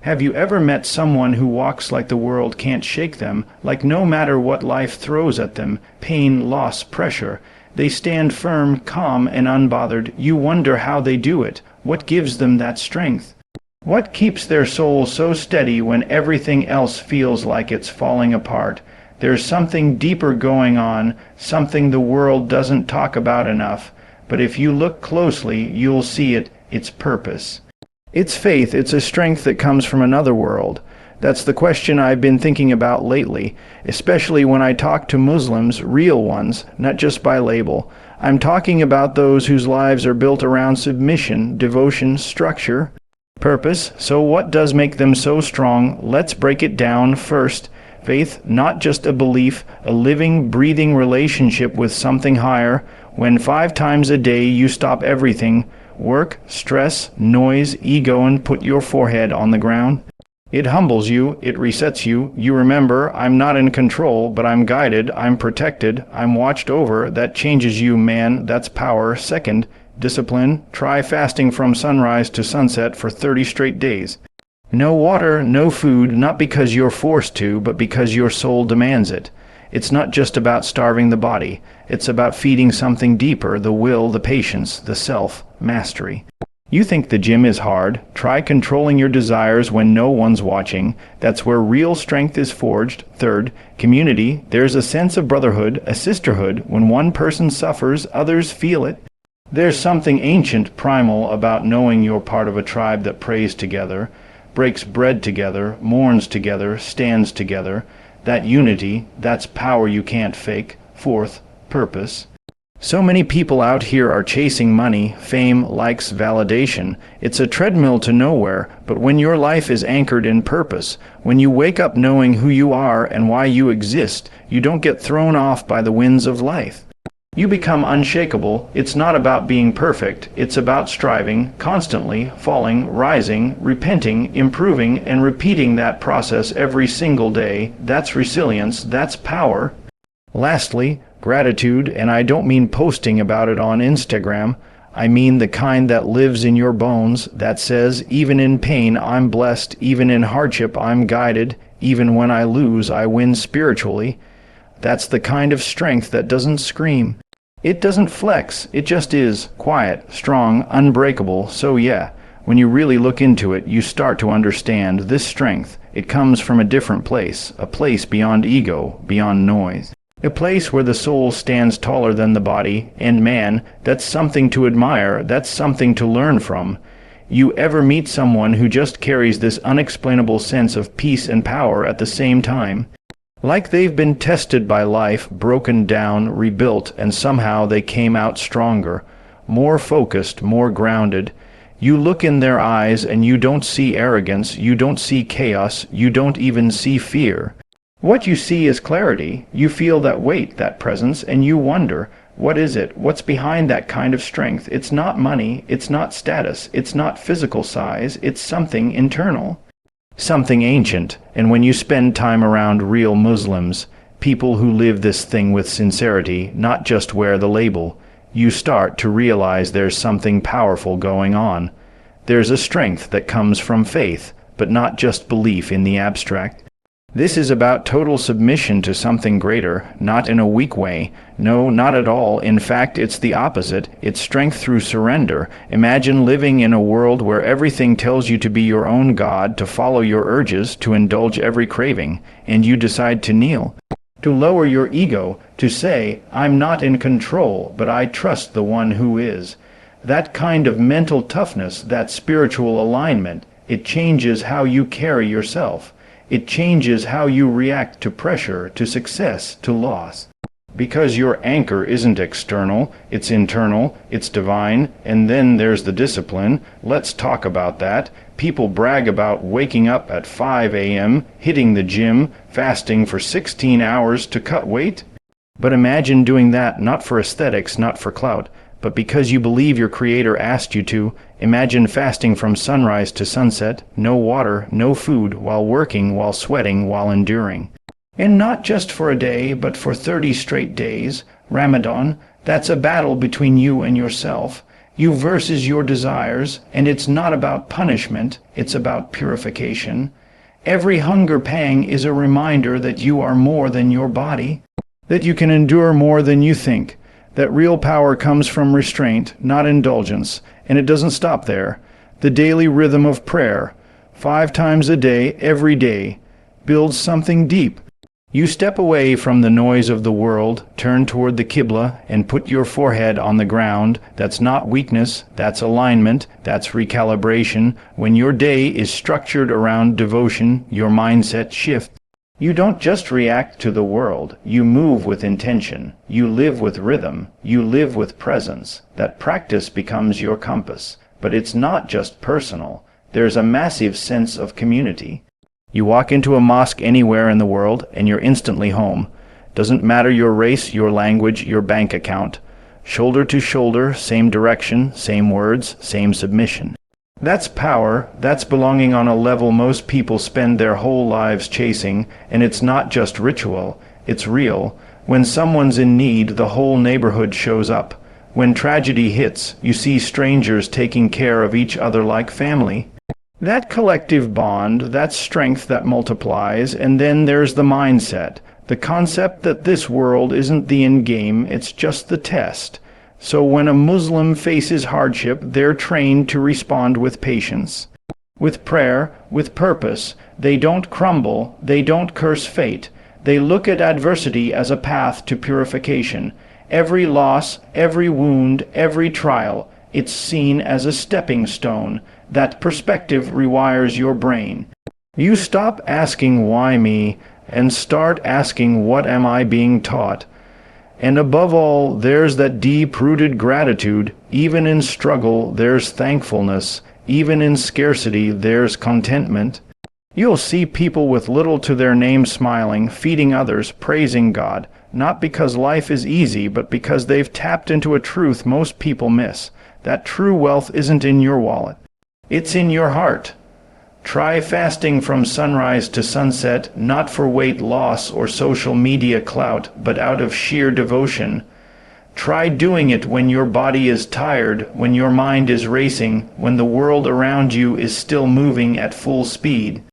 Have you ever met someone who walks like the world can't shake them, like no matter what life throws at them, pain, loss, pressure, they stand firm, calm, and unbothered. You wonder how they do it, what gives them that strength. What keeps their soul so steady when everything else feels like it's falling apart? There's something deeper going on, something the world doesn't talk about enough, but if you look closely, you'll see it. It's purpose. It's faith, it's a strength that comes from another world. That's the question I've been thinking about lately, especially when I talk to Muslims, real ones, not just by label. I'm talking about those whose lives are built around submission, devotion, structure, purpose. So what does make them so strong? Let's break it down first. Faith, not just a belief, a living, breathing relationship with something higher. When 5 times a day you stop everything, work, stress, noise, ego, and put your forehead on the ground. It humbles you, it resets you. You remember, I'm not in control, but I'm guided, I'm protected, I'm watched over. That changes you, man. That's power. Second, discipline. Try fasting from sunrise to sunset for 30 straight days. No water, no food, not because you're forced to, but because your soul demands it. It's not just about starving the body. It's about feeding something deeper, the will, the patience, the self, mastery. You think the gym is hard? Try controlling your desires when no one's watching. That's where real strength is forged. Third, community. There's a sense of brotherhood, a sisterhood. When one person suffers, others feel it. There's something ancient, primal about knowing you're part of a tribe that prays together, breaks bread together, mourns together, stands together. That unity, that's power you can't fake. Fourth, purpose. So many people out here are chasing money, fame, likes, validation. It's a treadmill to nowhere, but when your life is anchored in purpose, when you wake up knowing who you are and why you exist, you don't get thrown off by the winds of life. You become unshakable. It's not about being perfect. It's about striving, constantly, falling, rising, repenting, improving, and repeating that process every single day. That's resilience. That's power. Lastly, gratitude, and I don't mean posting about it on Instagram. I mean the kind that lives in your bones, that says, even in pain, I'm blessed, even in hardship, I'm guided, even when I lose, I win spiritually. That's the kind of strength that doesn't scream. It doesn't flex, it just is, quiet, strong, unbreakable. So yeah, when you really look into it, you start to understand this strength. It comes from a different place, a place beyond ego, beyond noise. A place where the soul stands taller than the body, and man, that's something to admire, that's something to learn from. You ever meet someone who just carries this unexplainable sense of peace and power at the same time? Like they've been tested by life, broken down, rebuilt, and somehow they came out stronger, more focused, more grounded. You look in their eyes and you don't see arrogance, you don't see chaos, you don't even see fear. What you see is clarity. You feel that weight, that presence, and you wonder, what is it? What's behind that kind of strength? It's not money, it's not status, it's not physical size, it's something internal. Something ancient, and when you spend time around real Muslims, people who live this thing with sincerity, not just wear the label, you start to realize there's something powerful going on. There's a strength that comes from faith, but not just belief in the abstract. This is about total submission to something greater, not in a weak way. No, not at all. In fact, it's the opposite. It's strength through surrender. Imagine living in a world where everything tells you to be your own God, to follow your urges, to indulge every craving, and you decide to kneel, to lower your ego, to say, I'm not in control, but I trust the one who is. That kind of mental toughness, that spiritual alignment, it changes how you carry yourself. It changes how you react to pressure, to success, to loss. Because your anchor isn't external, it's internal, it's divine, and then there's the discipline. Let's talk about that. People brag about waking up at 5 a.m., hitting the gym, fasting for 16 hours to cut weight. But imagine doing that not for aesthetics, not for clout, but because you believe your Creator asked you to. Imagine fasting from sunrise to sunset, no water, no food, while working, while sweating, while enduring. And not just for a day, but for 30 straight days. Ramadan, that's a battle between you and yourself. You versus your desires, and it's not about punishment, it's about purification. Every hunger pang is a reminder that you are more than your body, that you can endure more than you think, that real power comes from restraint, not indulgence, and it doesn't stop there. The daily rhythm of prayer, 5 times a day, every day, builds something deep. You step away from the noise of the world, turn toward the Qibla, and put your forehead on the ground. That's not weakness, that's alignment, that's recalibration. When your day is structured around devotion, your mindset shifts. You don't just react to the world, you move with intention. You live with rhythm, you live with presence. That practice becomes your compass. But it's not just personal. There's a massive sense of community. You walk into a mosque anywhere in the world, and you're instantly home. Doesn't matter your race, your language, your bank account. Shoulder to shoulder, same direction, same words, same submission. That's power, that's belonging on a level most people spend their whole lives chasing, and it's not just ritual, it's real. When someone's in need, the whole neighborhood shows up. When tragedy hits, you see strangers taking care of each other like family. That collective bond, that strength that multiplies, and then there's the mindset, the concept that this world isn't the end game, it's just the test. So when a Muslim faces hardship, they're trained to respond with patience, with prayer, with purpose. They don't crumble, they don't curse fate. They look at adversity as a path to purification. Every loss, every wound, every trial, it's seen as a stepping stone. That perspective rewires your brain. You stop asking why me and start asking what am I being taught. And above all, there's that deep-rooted gratitude. Even in struggle, there's thankfulness. Even in scarcity, there's contentment. You'll see people with little to their name smiling, feeding others, praising God, not because life is easy, but because they've tapped into a truth most people miss. That true wealth isn't in your wallet. It's in your heart. Try fasting from sunrise to sunset, not for weight loss or social media clout, but out of sheer devotion. Try doing it when your body is tired, when your mind is racing, when the world around you is still moving at full speed.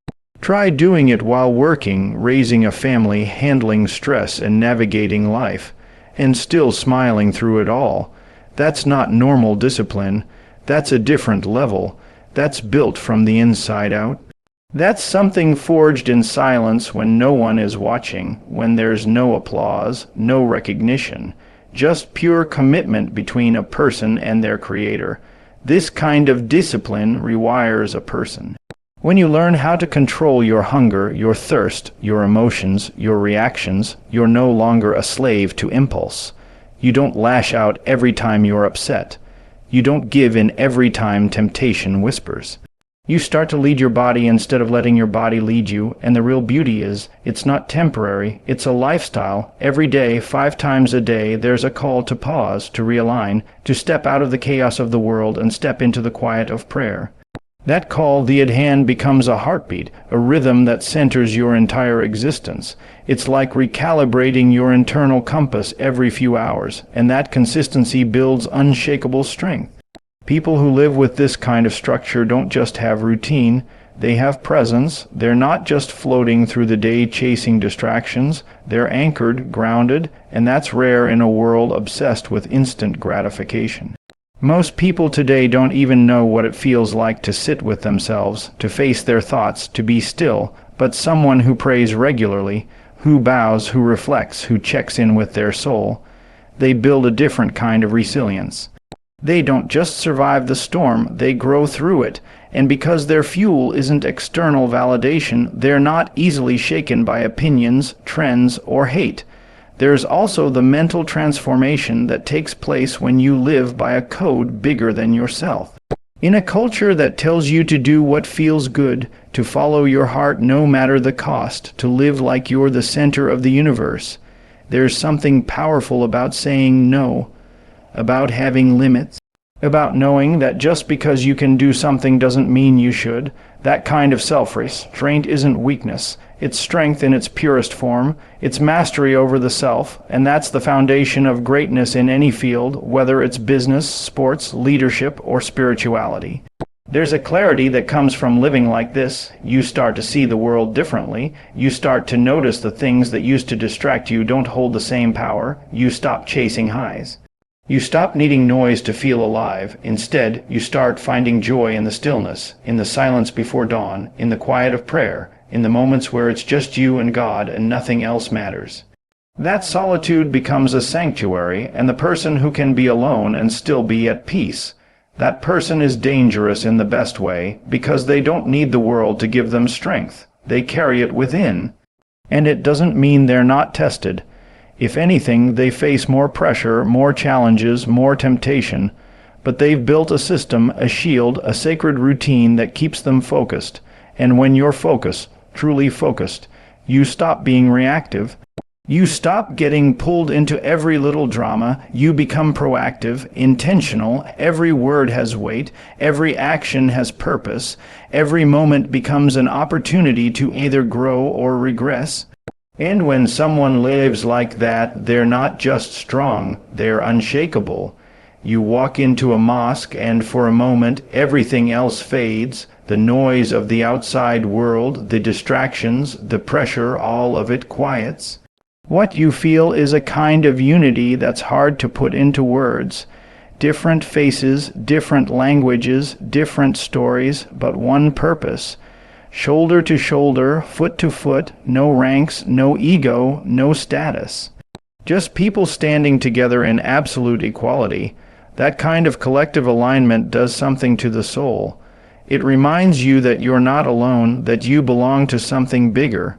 Try doing it while working, raising a family, handling stress, and navigating life, and still smiling through it all. That's not normal discipline. That's a different level. That's built from the inside out. That's something forged in silence when no one is watching, when there's no applause, no recognition, just pure commitment between a person and their creator. This kind of discipline rewires a person. When you learn how to control your hunger, your thirst, your emotions, your reactions, you're no longer a slave to impulse. You don't lash out every time you're upset. You don't give in every time temptation whispers. You start to lead your body instead of letting your body lead you, and the real beauty is, it's not temporary, it's a lifestyle. Every day, 5 times a day, there's a call to pause, to realign, to step out of the chaos of the world and step into the quiet of prayer. That call, the adhan, becomes a heartbeat, a rhythm that centers your entire existence. It's like recalibrating your internal compass every few hours, and that consistency builds unshakable strength. People who live with this kind of structure don't just have routine, they have presence. They're not just floating through the day chasing distractions, they're anchored, grounded, and that's rare in a world obsessed with instant gratification. Most people today don't even know what it feels like to sit with themselves, to face their thoughts, to be still, but someone who prays regularly, who bows, who reflects, who checks in with their soul, they build a different kind of resilience. They don't just survive the storm, they grow through it, and because their fuel isn't external validation, they're not easily shaken by opinions, trends, or hate. There's also the mental transformation that takes place when you live by a code bigger than yourself. In a culture that tells you to do what feels good, to follow your heart no matter the cost, to live like you're the center of the universe, there's something powerful about saying no, about having limits, about knowing that just because you can do something doesn't mean you should. That kind of self-restraint isn't weakness. It's strength in its purest form. It's mastery over the self, and that's the foundation of greatness in any field, whether it's business, sports, leadership, or spirituality. There's a clarity that comes from living like this. You start to see the world differently. You start to notice the things that used to distract you don't hold the same power. You stop chasing highs. You stop needing noise to feel alive. Instead, you start finding joy in the stillness, in the silence before dawn, in the quiet of prayer, in the moments where it's just you and God and nothing else matters. That solitude becomes a sanctuary, and the person who can be alone and still be at peace, that person is dangerous in the best way, because they don't need the world to give them strength. They carry it within. And it doesn't mean they're not tested. If anything, they face more pressure, more challenges, more temptation, but they've built a system, a shield, a sacred routine that keeps them focused. And when you're focused, truly focused, you stop being reactive. You stop getting pulled into every little drama. You become proactive, intentional. Every word has weight. Every action has purpose. Every moment becomes an opportunity to either grow or regress. And when someone lives like that, they're not just strong, they're unshakable. You walk into a mosque and for a moment everything else fades. The noise of the outside world, the distractions, the pressure, all of it quiets. What you feel is a kind of unity that's hard to put into words. Different faces, different languages, different stories, but one purpose. Shoulder to shoulder, foot to foot, no ranks, no ego, no status. Just people standing together in absolute equality. That kind of collective alignment does something to the soul. It reminds you that you're not alone, that you belong to something bigger.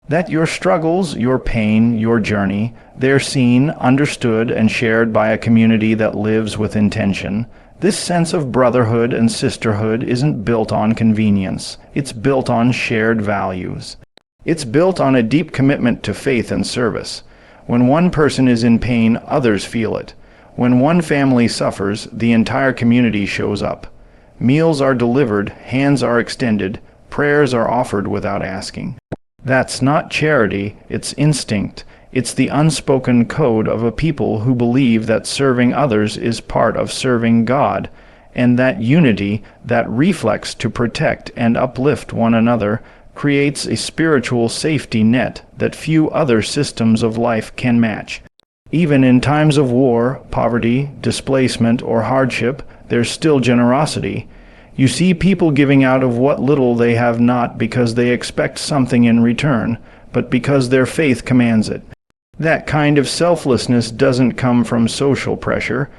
That your struggles, your pain, your journey, they're seen, understood, and shared by a community that lives with intention. This sense of brotherhood and sisterhood isn't built on convenience. It's built on shared values. It's built on a deep commitment to faith and service. When one person is in pain, others feel it. When one family suffers, the entire community shows up. Meals are delivered, hands are extended, prayers are offered without asking. That's not charity, it's instinct. It's the unspoken code of a people who believe that serving others is part of serving God, and that unity, that reflex to protect and uplift one another, creates a spiritual safety net that few other systems of life can match. Even in times of war, poverty, displacement, or hardship, there's still generosity. You see people giving out of what little they have not because they expect something in return, but because their faith commands it. That kind of selflessness doesn't come from social pressure.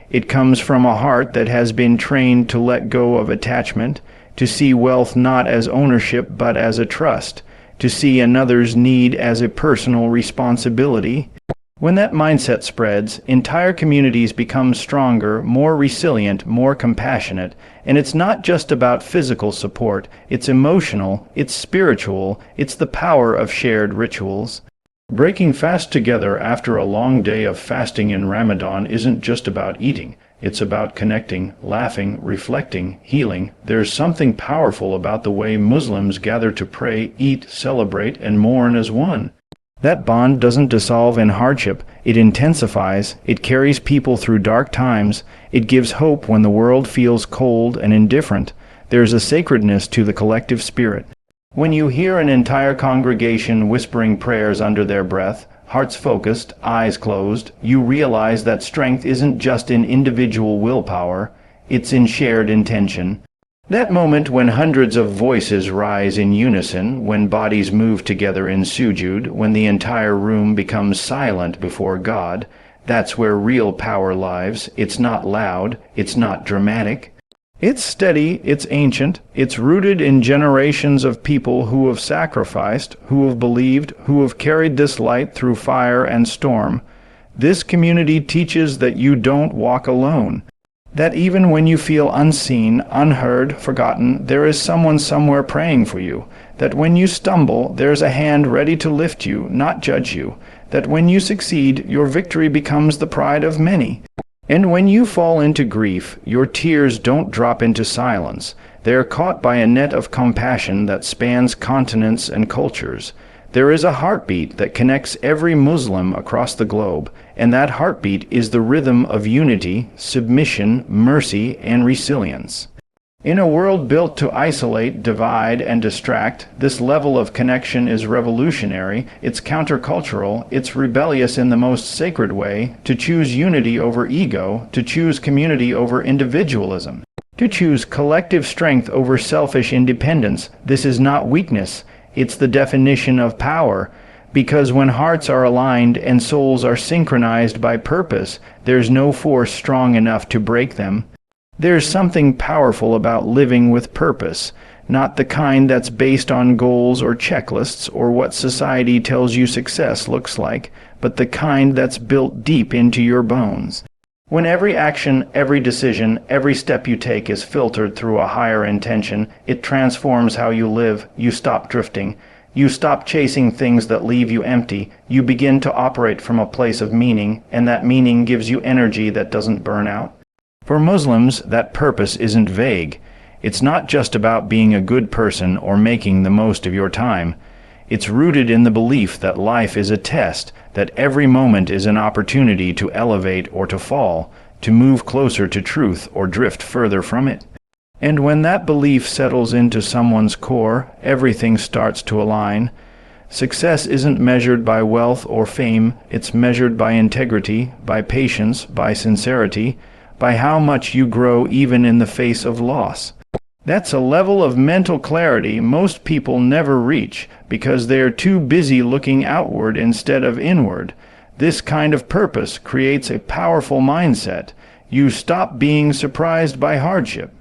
It comes from a heart that has been trained to let go of attachment, to see wealth not as ownership but as a trust, to see another's need as a personal responsibility. When that mindset spreads, entire communities become stronger, more resilient, more compassionate, and it's not just about physical support, it's emotional, it's spiritual, it's the power of shared rituals. Breaking fast together after a long day of fasting in Ramadan isn't just about eating. It's about connecting, laughing, reflecting, healing. There's something powerful about the way Muslims gather to pray, eat, celebrate, and mourn as one. That bond doesn't dissolve in hardship. It intensifies. It carries people through dark times. It gives hope when the world feels cold and indifferent. There's a sacredness to the collective spirit. When you hear an entire congregation whispering prayers under their breath, hearts focused, eyes closed, you realize that strength isn't just in individual willpower, it's in shared intention. That moment when hundreds of voices rise in unison, when bodies move together in sujud, when the entire room becomes silent before God, that's where real power lives. It's not loud, it's not dramatic. It's steady, it's ancient, it's rooted in generations of people who have sacrificed, who have believed, who have carried this light through fire and storm. This community teaches that you don't walk alone, that even when you feel unseen, unheard, forgotten, there is someone somewhere praying for you, that when you stumble, there's a hand ready to lift you, not judge you, that when you succeed, your victory becomes the pride of many. And when you fall into grief, your tears don't drop into silence. They are caught by a net of compassion that spans continents and cultures. There is a heartbeat that connects every Muslim across the globe, and that heartbeat is the rhythm of unity, submission, mercy, and resilience. In a world built to isolate, divide, and distract, this level of connection is revolutionary, it's countercultural, it's rebellious in the most sacred way, to choose unity over ego, to choose community over individualism, to choose collective strength over selfish independence. This is not weakness, it's the definition of power. Because when hearts are aligned and souls are synchronized by purpose, there's no force strong enough to break them. There's something powerful about living with purpose, not the kind that's based on goals or checklists or what society tells you success looks like, but the kind that's built deep into your bones. When every action, every decision, every step you take is filtered through a higher intention, it transforms how you live. You stop drifting. You stop chasing things that leave you empty. You begin to operate from a place of meaning, and that meaning gives you energy that doesn't burn out. For Muslims, that purpose isn't vague. It's not just about being a good person or making the most of your time. It's rooted in the belief that life is a test, that every moment is an opportunity to elevate or to fall, to move closer to truth or drift further from it. And when that belief settles into someone's core, everything starts to align. Success isn't measured by wealth or fame, it's measured by integrity, by patience, by sincerity, by how much you grow even in the face of loss. That's a level of mental clarity most people never reach because they're too busy looking outward instead of inward. This kind of purpose creates a powerful mindset. You stop being surprised by hardship.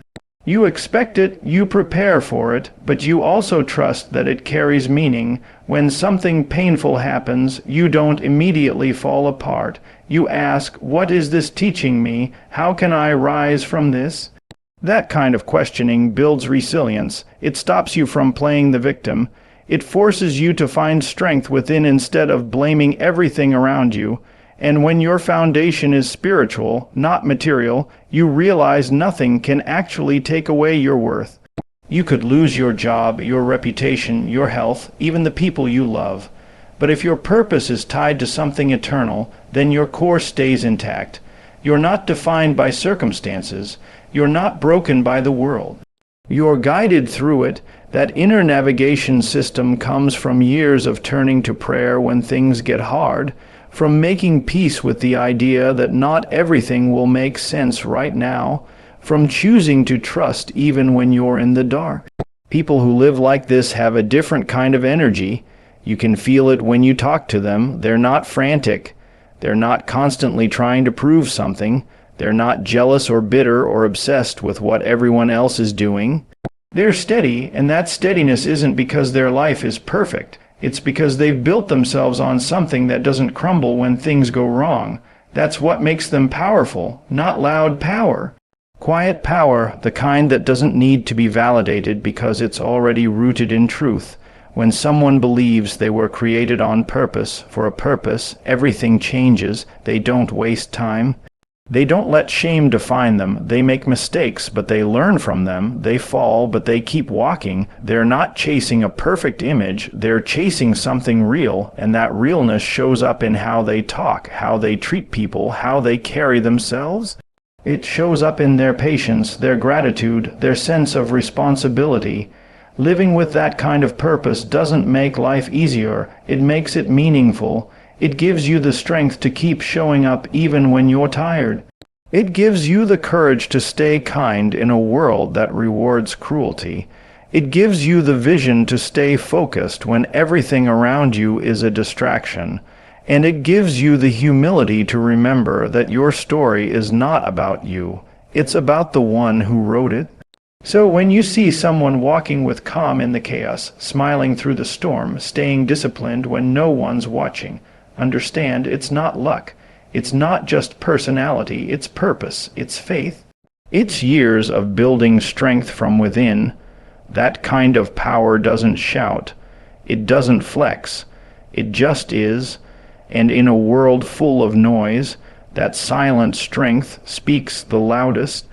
You expect it, you prepare for it, but you also trust that it carries meaning. When something painful happens, you don't immediately fall apart. You ask, what is this teaching me? How can I rise from this? That kind of questioning builds resilience. It stops you from playing the victim. It forces you to find strength within instead of blaming everything around you. And when your foundation is spiritual, not material, you realize nothing can actually take away your worth. You could lose your job, your reputation, your health, even the people you love. But if your purpose is tied to something eternal, then your core stays intact. You're not defined by circumstances. You're not broken by the world. You're guided through it. That inner navigation system comes from years of turning to prayer when things get hard, from making peace with the idea that not everything will make sense right now, from choosing to trust even when you're in the dark. People who live like this have a different kind of energy. You can feel it when you talk to them. They're not frantic. They're not constantly trying to prove something. They're not jealous or bitter or obsessed with what everyone else is doing. They're steady, and that steadiness isn't because their life is perfect. It's because they've built themselves on something that doesn't crumble when things go wrong. That's what makes them powerful, not loud power. Quiet power, the kind that doesn't need to be validated because it's already rooted in truth. When someone believes they were created on purpose, for a purpose, everything changes. They don't waste time. They don't let shame define them. They make mistakes, but they learn from them. They fall, but they keep walking. They're not chasing a perfect image. They're chasing something real, and that realness shows up in how they talk, how they treat people, how they carry themselves. It shows up in their patience, their gratitude, their sense of responsibility. Living with that kind of purpose doesn't make life easier. It makes it meaningful. It gives you the strength to keep showing up even when you're tired. It gives you the courage to stay kind in a world that rewards cruelty. It gives you the vision to stay focused when everything around you is a distraction. And it gives you the humility to remember that your story is not about you. It's about the one who wrote it. So when you see someone walking with calm in the chaos, smiling through the storm, staying disciplined when no one's watching, understand it's not luck. It's not just personality, it's purpose, it's faith. It's years of building strength from within. That kind of power doesn't shout. It doesn't flex. It just is. And in a world full of noise, That silent strength speaks the loudest.